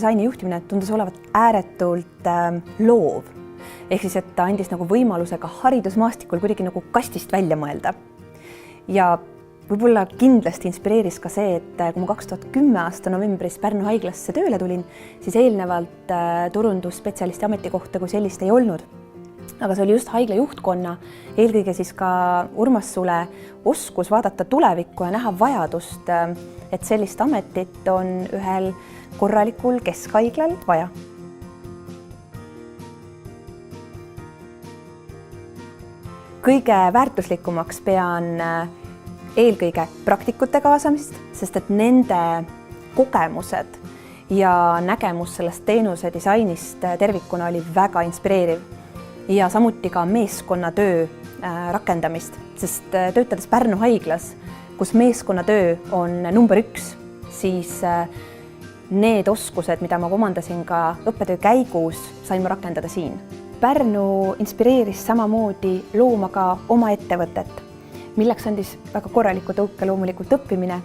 disaini juhtimine tundus olevat ääretult loov. Ehk siis, et ta andis nagu võimaluse ka haridusmaastikul kuidagi nagu kastist välja mõelda. Ja võib-olla kindlasti inspireeris ka see, et kui ma 2010 aasta novembris Pärnu haiglasse tööle tulin, siis eelnevalt turundusspetsialisti ametikohta kui sellist ei olnud. Aga see oli just haigla juhtkonna, eelkõige siis ka Urmas Sule oskus vaadata tulevikku ja näha vajadust, et sellist ametit on ühel korralikul keskhaiglal vaja. Kõige väärtuslikumaks pean eelkõige praktikute kaasamist, sest et nende kogemused ja nägemus sellest teenuse disainist tervikuna oli väga inspireeriv. Ja samuti ka meeskonnatöö rakendamist, sest töötades Pärnu haiglas, kus meeskonnatöö on number 1, siis need oskused, mida ma omandasin ka õppetöö käigus, sain ma rakendada siin. Pärnu inspireeris samamoodi looma ka oma ettevõtet, milleks andis väga korraliku tõuke loomulikult õppimine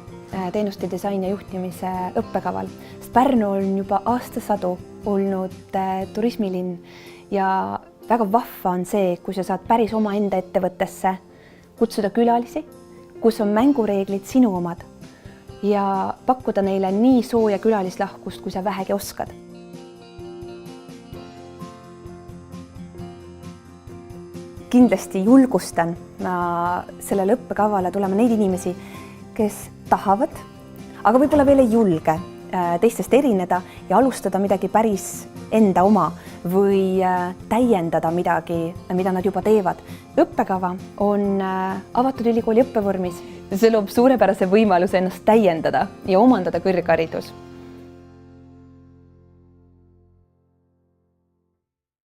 teenuste disaini ja juhtimise õppekaval. Sest Pärnu on juba aastasadu olnud turismilinn ja väga vahva on see, kui sa saad päris oma enda ettevõttesse kutsuda külalisi, kus on mängureeglid sinu omad ja pakkuda neile nii sooja külalislahkust, kui sa vähegi oskad. Kindlasti julgustan sellele õppekavale tulema neid inimesi, kes tahavad, aga võib-olla veel ei julge teistest erineda ja alustada midagi päris enda oma või täiendada midagi, mida nad juba teevad. Õppekava on avatud ülikooli õppevormis. See loob suurepärase võimaluse ennast täiendada ja omandada kõrgharidus.